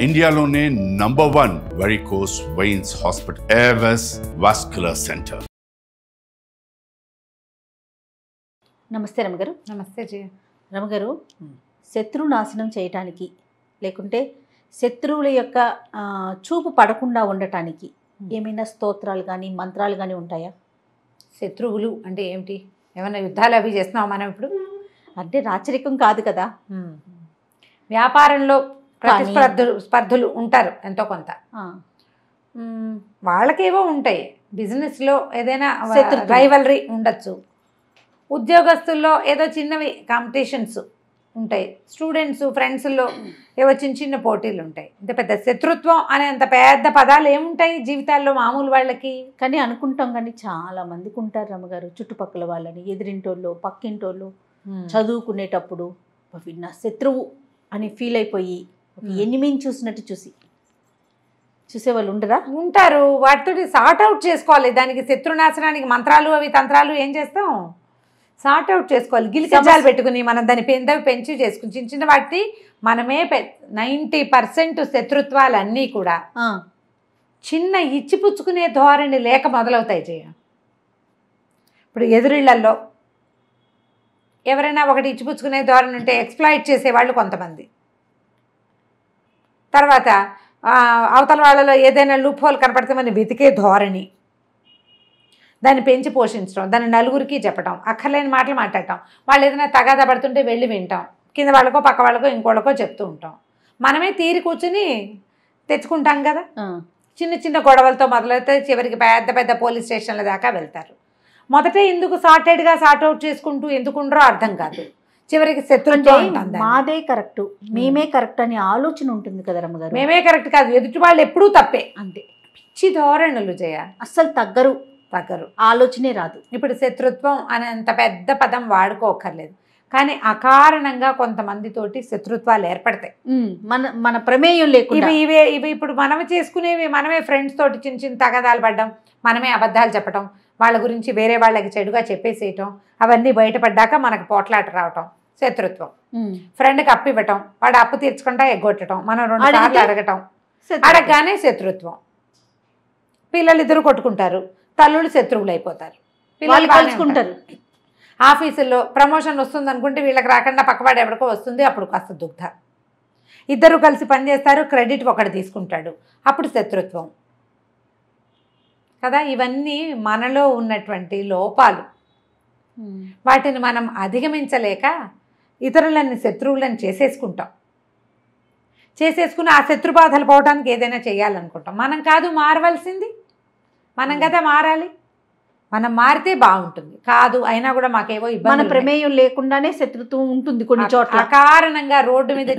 ఇండియాలోనే #1 varicose veins hospital Avis vascular centre. నమస్తే రమగారు. నమస్తే జయ. రమగారు, శత్రు నాశనం చేయటానికి లేకుంటే శత్రువుల యొక్క చూపు పడకుండా ఉండటానికి ఏమైనా స్తోత్రాలు కానీ మంత్రాలు కానీ ఉంటాయా? శత్రువులు అంటే ఏమిటి? ఏమైనా యుద్ధాలు అవి చేస్తున్నావు మనం ఇప్పుడు? అంటే రాచరికం కాదు కదా, వ్యాపారంలో స్పర్ధులు ఉంటారు ఎంతో కొంత, వాళ్ళకేవో ఉంటాయి. బిజినెస్లో ఏదైనా రైవలరీ ఉండొచ్చు, ఉద్యోగస్తుల్లో ఏదో చిన్నవి కాంపిటీషన్స్ ఉంటాయి, స్టూడెంట్స్ ఫ్రెండ్స్లో ఏవో చిన్న చిన్న పోటీలు ఉంటాయి. ఇంత పెద్ద శత్రుత్వం అనే అంత పెద్ద పదాలు ఏముంటాయి జీవితాల్లో మామూలు వాళ్ళకి? కానీ అనుకుంటాం, కానీ చాలా మందికి ఉంటారు రమ్మగారు, చుట్టుపక్కల వాళ్ళని, ఎదిరింటోళ్ళు, పక్కింటోళ్ళు, చదువుకునేటప్పుడు విన్న శత్రువు అని ఫీల్ అయిపోయి ఎనిమిని చూసినట్టు చూసేవాళ్ళు ఉండరా? ఉంటారు. వాటితో సార్ట్ అవుట్ చేసుకోవాలి. దానికి శత్రునాశనానికి మంత్రాలు అవి తంత్రాలు ఏం చేస్తాం? సార్ట్ అవుట్ చేసుకోవాలి. గిలికజాలు పెట్టుకుని మనం దాని పెంచి చేసుకుని చిన్న చిన్న వాటి మనమే 90% శత్రుత్వాలన్నీ కూడా చిన్న ఇచ్చిపుచ్చుకునే ధోరణి లేక మొదలవుతాయి జయ. ఇప్పుడు ఎదురిళ్లల్లో ఎవరైనా ఒకటి ఇచ్చిపుచ్చుకునే ధోరణి ఉంటే ఎక్స్ప్లాయిట్ చేసేవాళ్ళు కొంతమంది, తర్వాత అవతల వాళ్ళలో ఏదైనా లూప్ హోల్ కనపడితే మనం వెతికే ధోరణి, దాన్ని పెంచి పోషించడం, దాన్ని నలుగురికి చెప్పడం, అక్కర్లేని మాటలు మాట్లాడటం, వాళ్ళు ఏదైనా తగాదా పడుతుంటే వెళ్ళి వింటాం, కింద వాళ్ళకో పక్క వాళ్ళకో ఇంకోళ్ళకో చెప్తూ ఉంటాం. మనమే తీరి కూర్చుని తెచ్చుకుంటాం కదా. చిన్న చిన్న గొడవలతో మొదలైతే చివరికి పెద్ద పెద్ద పోలీస్ స్టేషన్ల దాకా వెళ్తారు. మొదట ఎందుకు సార్టెడ్గా సార్ట్ అవుట్ చేసుకుంటూ ఎందుకుండరో అర్థం కాదు. చివరికి శత్రుత్వం మాదే కరెక్ట్, మేమే కరెక్ట్ అనే ఆలోచన ఉంటుంది కదా రమ్మగారు. మేమే కరెక్ట్ కాదు, ఎదుటి వాళ్ళు ఎప్పుడూ తప్పే. అంతే పిచ్చి ధోరణులు జయ. అస్సలు తగ్గరు, ఆలోచనే రాదు. ఇప్పుడు శత్రుత్వం అనేంత పెద్ద పదం వాడుకోకర్లేదు, కానీ అకారణంగా కొంతమందితోటి శత్రుత్వాలు ఏర్పడతాయి మన ప్రమేయం లేకుండా. ఇవి ఇప్పుడు మనం చేసుకునేవి, మనమే ఫ్రెండ్స్ తోటి చిన్న చిన్న తగాదాలు పడ్డం, మనమే అబద్ధాలు చెప్పడం, వాళ్ళ గురించి వేరే వాళ్ళకి చెడుగా చెప్పేసేయటం, అవన్నీ బయటపడ్డాక మనకు పోట్లాట రావటం శత్రుత్వం. ఫ్రెండ్కి అప్పు ఇవ్వటం, వాడు అప్పు తీర్చుకుంటా ఎగ్గొట్టడం, మనం 2 సార్లు అడగటం, అడగగానే శత్రుత్వం. పిల్లలిద్దరూ కొట్టుకుంటారు, తల్లులు శత్రువులు అయిపోతారు, పిల్లలు కలుసుకుంటారు. ఆఫీసుల్లో ప్రమోషన్ వస్తుంది అనుకుంటే వీళ్ళకి రాకుండా పక్కవాడు ఎవరికో వస్తుంది, అప్పుడు కాస్త దుగ్ధ. ఇద్దరు కలిసి పనిచేస్తారు, క్రెడిట్ ఒకటి తీసుకుంటాడు, అప్పుడు శత్రుత్వం కదా. ఇవన్నీ మనలో ఉన్నటువంటి లోపాలు. వాటిని మనం అధిగమించలేక ఇతరులని శత్రువులను చేసేసుకుని ఆ శత్రుబాధలు పోవడానికి ఏదైనా చేయాలనుకుంటాం. మనం కాదు మారవలసింది, మనం కదా మారాలి. మనం మారితే బాగుంటుంది. కాదు అయినా కూడా మాకేవో ఇబ్బంది, మన ప్రమేయం లేకుండానే శత్రుత్వం ఉంటుంది కొన్ని చోట్ల. అకారణంగా రోడ్డు మీద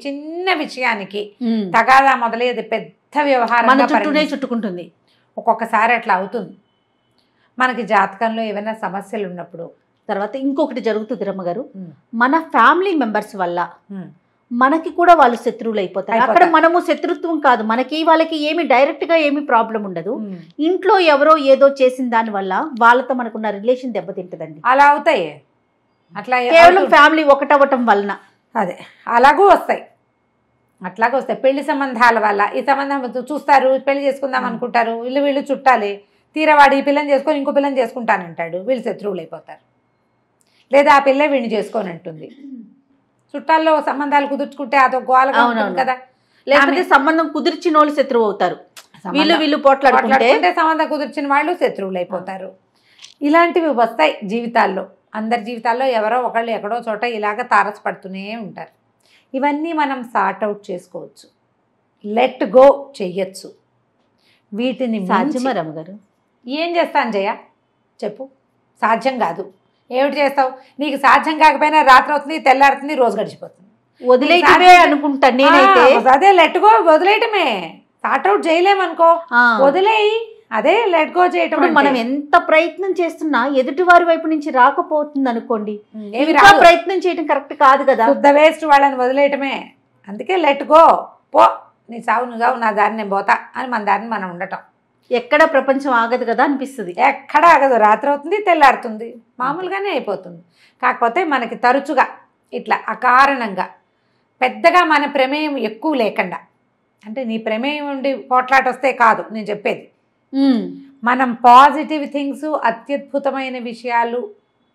చిన్న విషయానికి తగాదా మొదలయ్యేది పెద్ద వ్యవహారం చుట్టుకుంటుంది. ఒక్కొక్కసారి అట్లా అవుతుంది. మనకి జాతకంలో ఏమైనా సమస్యలు ఉన్నప్పుడు తర్వాత ఇంకొకటి జరుగుతుంది రమ్మగారు, మన ఫ్యామిలీ మెంబర్స్ వల్ల మనకి కూడా వాళ్ళు శత్రువులు అయిపోతారు. అక్కడ మనము శత్రుత్వం కాదు, మనకి వాళ్ళకి ఏమి డైరెక్ట్ గా ఏమి ప్రాబ్లం ఉండదు. ఇంట్లో ఎవరో ఏదో చేసిన దాని వల్ల వాళ్ళతో మనకున్న రిలేషన్ దెబ్బతింటదండి. అలా అవుతాయి. అట్లా కేవలం ఫ్యామిలీ ఒకటవటం వలన అదే అలాగూ వస్తాయి. అట్లాగే వస్తాయి పెళ్లి సంబంధాల వల్ల. ఈ సంబంధం చూస్తారు, పెళ్లి చేసుకుందాం అనుకుంటారు, వీళ్ళు చుట్టాలే, తీరవాడు ఈ పిల్లని చేసుకొని ఇంకో పిల్లని చేసుకుంటానంటాడు, వీళ్ళు శత్రువులు అయిపోతారు. లేదా ఆ పిల్ల వీడిని చేసుకొని అంటుంది. చుట్టాల్లో సంబంధాలు కుదుర్చుకుంటే అదొక గోలగా ఉంటుంది కదా. లేకపోతే సంబంధం కుదిర్చిన వాళ్ళు శత్రువు అవుతారు, వీళ్ళు పోట్లాడుకుంటే సంబంధం కుదిర్చిన వాళ్ళు శత్రువులు అయిపోతారు. ఇలాంటివి వస్తాయి జీవితాల్లో. అందరి జీవితాల్లో ఎవరో ఒకళ్ళు ఎక్కడో చోట ఇలాగ తారసపడుతూనే ఉంటారు. ఇవన్నీ మనం సార్ట్ అవుట్ చేసుకోవచ్చు, లెట్ గో చెయ్యొచ్చు. వీటిని సాధ్యమా రమ్మగారు? ఏం చేస్తాను జయ చెప్పు? సాధ్యం కాదు. ఏమిటి చేస్తావు? నీకు సాధ్యం కాకపోయినా రాత్రి అవుతుంది, తెల్లారుతుంది, రోజు గడిచిపోతుంది. వదిలేయటమే అనుకుంటాను నేనైతే. అదే లెట్ గో, వదిలేయటమే. సార్ట్ అవుట్ చేయలేమనుకో, వదిలేయి. అదే లెట్ గో చేయటం. మనం ఎంత ప్రయత్నం చేస్తున్నా ఎదుటి వారి వైపు నుంచి రాకపోతుంది అనుకోండి, ప్రయత్నం చేయడం కరెక్ట్ కాదు కదా. శుద్ధ వేస్ట్ వాళ్ళని వదిలేయటమే. అందుకే లెట్ గో, పో, నీ సావు నువ్వు సావు, నా దారిని నేను పోతా అని మన దారిని మనం ఉండటం. ఎక్కడ ప్రపంచం ఆగదు కదా అనిపిస్తుంది. ఎక్కడ ఆగదు, రాత్రి అవుతుంది, తెల్లారుతుంది, మామూలుగానే అయిపోతుంది. కాకపోతే మనకి తరచుగా ఇట్లా అకారణంగా పెద్దగా మన ప్రమేయం ఎక్కువ లేకుండా, అంటే నీ ప్రమేయం ఉండి పోట్లాట వస్తే కాదు నేను చెప్పేది, మనం పాజిటివ్ థింగ్స్, అత్యద్భుతమైన విషయాలు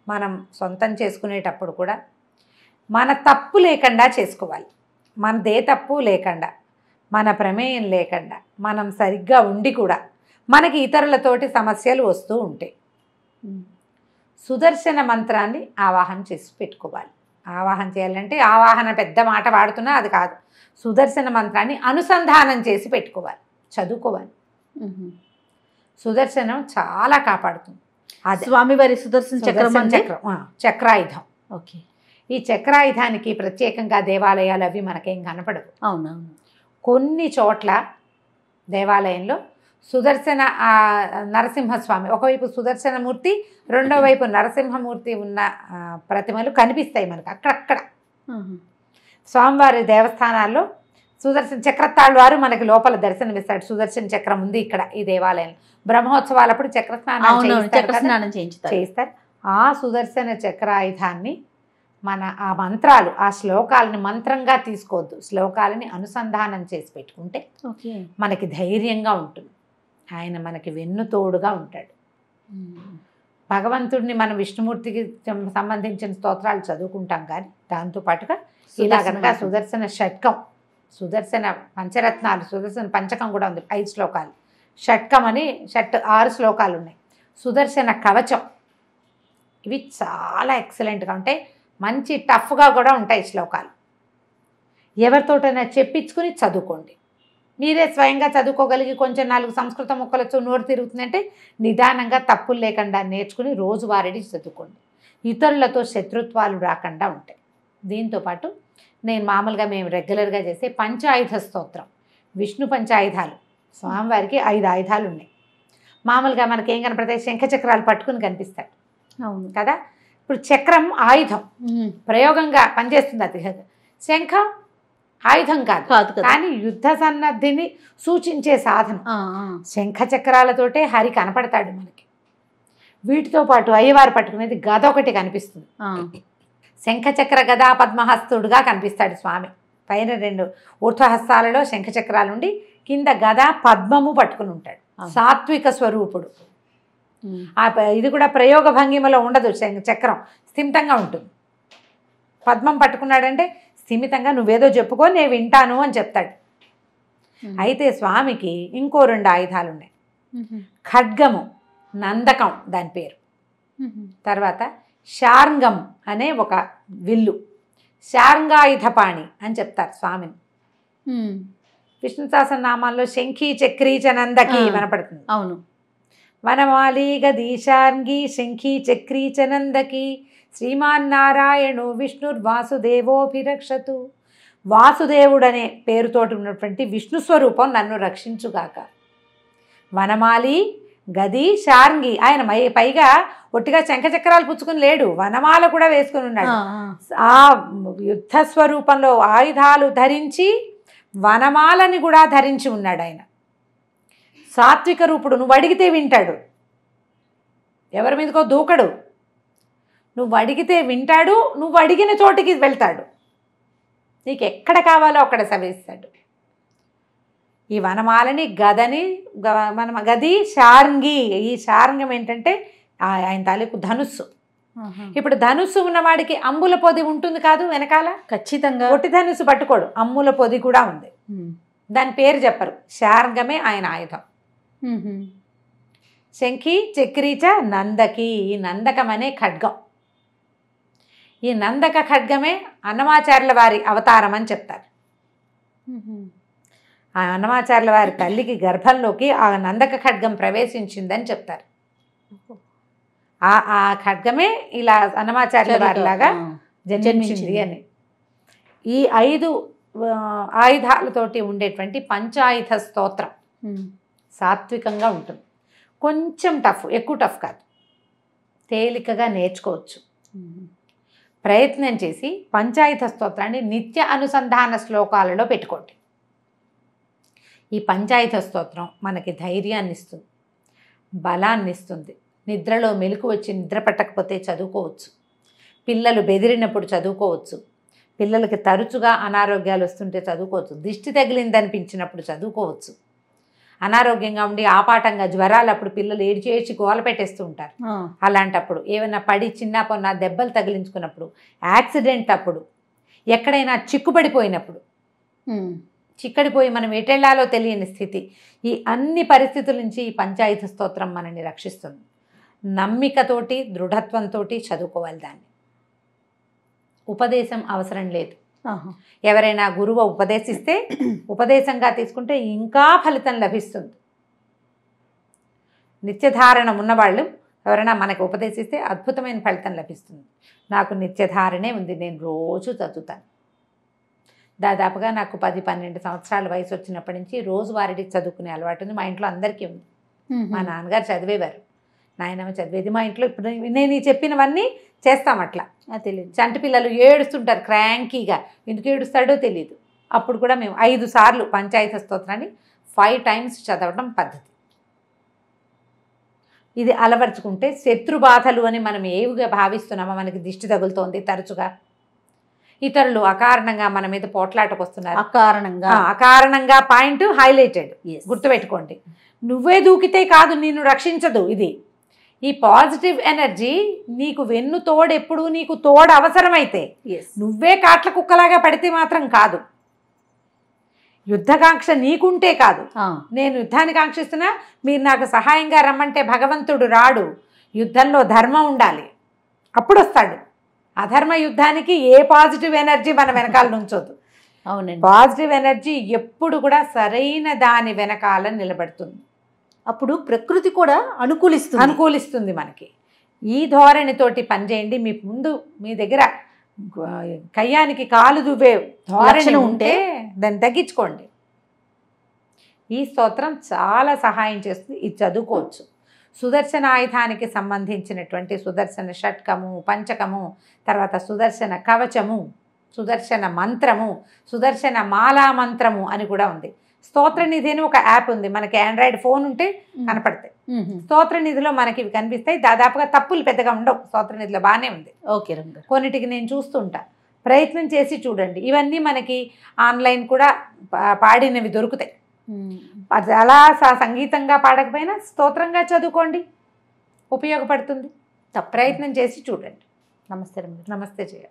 మనం సొంతం చేసుకునేటప్పుడు కూడా మన తప్పు లేకుండా చేసుకోవాలి. మనదే తప్పు లేకుండా, మన ప్రమేయం లేకుండా, మనం సరిగ్గా ఉండి కూడా మనకి ఇతరులతోటి సమస్యలు వస్తూ ఉంటాయి. సుదర్శన మంత్రాన్ని ఆవాహన చేసి పెట్టుకోవాలి. ఆవాహన చేయాలంటే ఆవాహన పెద్ద మాట వాడుతున్నా అది కాదు, సుదర్శన మంత్రాన్ని అనుసంధానం చేసి పెట్టుకోవాలి, చదువుకోవాలి. సుదర్శనం చాలా కాపాడుతుంది. అది స్వామివారి సుదర్శన చక్రం, చక్రాయుధం. ఓకే. ఈ చక్రాయుధానికి ప్రత్యేకంగా దేవాలయాలు అవి మనకేం కనపడవు. అవునవును. కొన్ని చోట్ల దేవాలయంలో సుదర్శన నరసింహస్వామి, ఒకవైపు సుదర్శనమూర్తి, రెండో వైపు నరసింహమూర్తి ఉన్న ప్రతిమలు కనిపిస్తాయి మనకు అక్కడక్కడ. స్వామివారి దేవస్థానాల్లో సుదర్శన చక్రతాళ్ వారు మనకి లోపల దర్శనమిస్తాడు. సుదర్శన చక్రం ఉంది ఇక్కడ ఈ దేవాలయంలో. బ్రహ్మోత్సవాలప్పుడు చక్రస్నానం చేయిస్తారు. ఆ సుదర్శన చక్రాయుధాన్ని ఆ మంత్రాలు, ఆ శ్లోకాలని మంత్రంగా తీసుకోవద్దు, శ్లోకాలని అనుసంధానం చేసి పెట్టుకుంటే మనకి ధైర్యంగా ఉంటుంది. ఆయన మనకి వెన్నుతోడుగా ఉంటాడు. భగవంతుడిని మనం విష్ణుమూర్తికి సంబంధించిన స్తోత్రాలు చదువుకుంటాం, కానీ దాంతోపాటుగా ఇలా కనుక సుదర్శన షట్కం, సుదర్శన పంచరత్నాలు, సుదర్శన పంచకం కూడా ఉంది, 5 శ్లోకాలు. షట్కం అని 6 శ్లోకాలు ఉన్నాయి. సుదర్శన కవచం, ఇవి చాలా ఎక్సలెంట్గా ఉంటాయి, మంచి టఫ్గా కూడా ఉంటాయి శ్లోకాలు. ఎవరితోటైనా చెప్పించుకుని చదువుకోండి. మీరే స్వయంగా చదువుకోగలిగి కొంచెం 4 సంస్కృత ముక్కలతో నోరు తిరుగుతుందంటే నిదానంగా తప్పులు లేకుండా నేర్చుకుని రోజువారీ చదువుకోండి. ఇతరులతో శత్రుత్వాలు రాకుండా ఉంటాయి. దీంతోపాటు నేను మామూలుగా మేము రెగ్యులర్గా చేసే పంచాయుధ స్తోత్రం, విష్ణు పంచాయుధాలు. స్వామివారికి 5 ఆయుధాలు ఉన్నాయి. మామూలుగా మనకేం కనపడతాయి, శంఖచక్రాలు పట్టుకుని కనిపిస్తాడు. అవును కదా. ఇప్పుడు చక్రం ఆయుధం, ప్రయోగంగా పనిచేస్తుంది. అది శంఖం ఆయుధం కాదు, కానీ యుద్ధ సన్నద్ధిని సూచించే సాధనం. శంఖ చక్రాలతోటే హరి కనపడతాడు మనకి. వీటితో పాటు అయ్యవారు పట్టుకునేది గద ఒకటి కనిపిస్తుంది. శంఖచక్ర గదా పద్మహస్తుడుగా కనిపిస్తాడు స్వామి. పైన 2 ఊర్ధ్వహస్తాలలో శంఖచక్రాలుండి కింద గద పద్మము పట్టుకుని ఉంటాడు. సాత్విక స్వరూపుడు. ఇది కూడా ప్రయోగ భంగిమలో ఉండదు. చక్రం స్థిమితంగా ఉంటుంది. పద్మం పట్టుకున్నాడంటే స్థిమితంగా నువ్వేదో చెప్పుకో నేను వింటాను అని చెప్తాడు. అయితే స్వామికి ఇంకో 2 ఆయుధాలు ఉన్నాయి. ఖడ్గము, నందకం దాని పేరు. తర్వాత శార్ంగం అనే ఒక విల్లు, శార్ంగాయుధపాణి అని చెప్తారు స్వామిని. విష్ణు సహస్రనామాల్లో శంఖీ చక్రీ చ నందకి వినపడుతుంది. అవును. వనమాలి గది శార్ంగి శంఖీ చక్రీ చ నందకి శ్రీమాన్నారాయణో విష్ణుర్వాసుదేవోభిరక్షతు. వాసుదేవుడనే పేరుతోటి ఉన్నటువంటి విష్ణు స్వరూపం నన్ను రక్షించుగాక. వనమాలి గది శార్ంగి, ఆయన పైగా ఒట్టిగా శంఖచక్రాలు పుచ్చుకుని లేడు, వనమాల కూడా వేసుకుని ఉన్నాడు. ఆ యుద్ధ స్వరూపంలో ఆయుధాలు ధరించి వనమాలని కూడా ధరించి ఉన్నాడు ఆయన. సాత్విక రూపుడు, నువ్వు అడిగితే వింటాడు, ఎవరి మీదకో దూకడు. నువ్వు అడిగితే వింటాడు, నువ్వు అడిగిన చోటికి వెళ్తాడు, నీకు ఎక్కడ కావాలో అక్కడ సవేస్తాడు. ఈ వనమాలని గదని గది శార్ంగి. ఈ శార్ంగం ఏంటంటే ఆయన తాలూకు ధనుస్సు. ఇప్పుడు ధనుస్సు ఉన్నవాడికి అంబుల పొది ఉంటుంది కాదు వెనకాల, ఖచ్చితంగా ఒట్టి ధనుస్సు పట్టుకోడు, అమ్ముల పొది కూడా ఉంది. దాని పేరు చెప్పరు, శార్ంగమే ఆయన ఆయుధం. శంఖి చక్రీచ నందకి, ఈ నందకం అనే ఖడ్గం. ఈ నందక ఖడ్గమే అన్నమాచార్యుల వారి అవతారం అని చెప్తారు. ఆ అన్నమాచార్యుల వారి తల్లికి గర్భంలోకి ఆ నందక ఖడ్గం ప్రవేశించిందని చెప్తారు. ఆ ఖడ్గమే ఇలా అన్నమాచార్యుల వారిలాగా జన్మించింది అని. ఈ 5 ఆయుధాలతోటి ఉండేటువంటి పంచాయుధ స్తోత్రం సాత్వికంగా ఉంటుంది. కొంచెం టఫ్, ఎక్కువ టఫ్ కాదు, తేలికగా నేర్చుకోవచ్చు. ప్రయత్నం చేసి పంచాయుధ స్తోత్రాన్ని నిత్య అనుసంధాన శ్లోకాలలో పెట్టుకోండి. ఈ పంచాయుధ స్తోత్రం మనకి ధైర్యాన్ని ఇస్తుంది, బలాన్ని ఇస్తుంది. నిద్రలో మెలకు వచ్చి నిద్ర పట్టకపోతే చదువుకోవచ్చు, పిల్లలు బెదిరినప్పుడు చదువుకోవచ్చు, పిల్లలకి తరచుగా అనారోగ్యాలు వస్తుంటే చదువుకోవచ్చు. దిష్టి తగిలింది అనిపించినప్పుడు చదువుకోవచ్చు. అనారోగ్యంగా ఉండి ఆపాటంగా జ్వరాలు అప్పుడు పిల్లలు ఏడ్చి గోల పెట్టేస్తూ ఉంటారు. అలాంటప్పుడు ఏమైనా పడి చిన్న పొన్న దెబ్బలు తగిలించుకున్నప్పుడు, యాక్సిడెంట్ అప్పుడు, ఎక్కడైనా చిక్కుపడిపోయినప్పుడు, చిక్కడిపోయి మనం ఎటెళ్లాలో తెలియని స్థితి, ఈ అన్ని పరిస్థితుల నుంచి ఈ పంచాయతీ స్తోత్రం మనల్ని రక్షిస్తుంది. నమ్మికతోటి దృఢత్వంతో చదువుకోవాలి. దాన్ని ఉపదేశం అవసరం లేదు. ఎవరైనా గురువు ఉపదేశిస్తే ఉపదేశంగా తీసుకుంటే ఇంకా ఫలితం లభిస్తుంది. నిత్యధారణ ఉన్నవాళ్ళు ఎవరైనా మనకు ఉపదేశిస్తే అద్భుతమైన ఫలితం లభిస్తుంది. నాకు నిత్యధారణే ఉంది, నేను రోజు చదువుతాను. దాదాపుగా నాకు 10-12 సంవత్సరాల వయసు వచ్చినప్పటి నుంచి రోజువారీ చదువుకునే అలవాటు ఉంది. మా ఇంట్లో అందరికీ ఉంది. మా నాన్నగారు చదివేవారు, నాయనమ్మ చదివేది. మా ఇంట్లో ఇప్పుడు నేను చెప్పినవన్నీ చేస్తాం. అట్లా తెలియదు. చంటి పిల్లలు ఏడుస్తుంటారు క్రాంకీగా, ఎందుకు ఏడుస్తాడో తెలియదు. అప్పుడు కూడా మేము 5 సార్లు పంచాయతీ స్తోత్రాన్ని 5 times చదవడం పద్ధతి. ఇది అలవర్చుకుంటే శత్రు బాధలు అని మనం ఏవిగా భావిస్తున్నామో, మనకి దిష్టి తగులుతోంది తరచుగా, ఇతరులు అకారణంగా మన మీద పోట్లాటకు వస్తున్నారు, అకారణంగా పాయింట్ హైలైటెడ్, గుర్తుపెట్టుకోండి. నువ్వే దూకితే కాదు, నిన్ను రక్షించదు. ఇది ఈ పాజిటివ్ ఎనర్జీ నీకు వెన్ను తోడు, ఎప్పుడు నీకు తోడు అవసరమైతే, నువ్వే కాట్ల కుక్కలాగా పడితే మాత్రం కాదు. యుద్ధకాంక్ష నీకుంటే కాదు. నేను యుద్ధాన్ని కాంక్షిస్తున్నా, మీరు నాకు సహాయంగా రమ్మంటే భగవంతుడు రాడు. యుద్ధంలో ధర్మం ఉండాలి, అప్పుడు వస్తాడు. అధర్మ యుద్ధానికి ఏ పాజిటివ్ ఎనర్జీ మన వెనకాల నుంచోదు. అవునండి, పాజిటివ్ ఎనర్జీ ఎప్పుడు కూడా సరైన దాని వెనకాల నిలబడుతుంది. అప్పుడు ప్రకృతి కూడా అనుకూలిస్తుంది మనకి. ఈ ధోరణితోటి పనిచేయండి. మీ ముందు మీ దగ్గర కయ్యానికి కాలు దువ్వే ధోరణి ఉంటే దాన్ని తగ్గించుకోండి. ఈ స్తోత్రం చాలా సహాయం చేస్తుంది. ఇది చదువుకోవచ్చు. సుదర్శన ఆయుధానికి సంబంధించినటువంటి సుదర్శన షట్కము, పంచకము, తర్వాత సుదర్శన కవచము, సుదర్శన మంత్రము, సుదర్శన మాలా మంత్రము అని కూడా ఉంది. స్తోత్రనిధి అని ఒక యాప్ ఉంది, మనకి ఆండ్రాయిడ్ ఫోన్ ఉంటే కనపడతాయి. స్తోత్రనిధిలో మనకి ఇవి కనిపిస్తాయి. దాదాపుగా తప్పులు పెద్దగా ఉండవు. స్తోత్రనిధిలో బాగానే ఉంది. ఓకే రంగా, కొన్నిటికి నేను చూస్తుంటా, ప్రయత్నం చేసి చూడండి. ఇవన్నీ మనకి ఆన్లైన్ కూడా పాడినవి దొరుకుతాయి. అది అలా సంగీతంగా పాడకపోయినా స్తోత్రంగా చదువుకోండి, ఉపయోగపడుతుంది. ప్రయత్నం చేసి చూడండి. నమస్తే రంగా. నమస్తే జయ.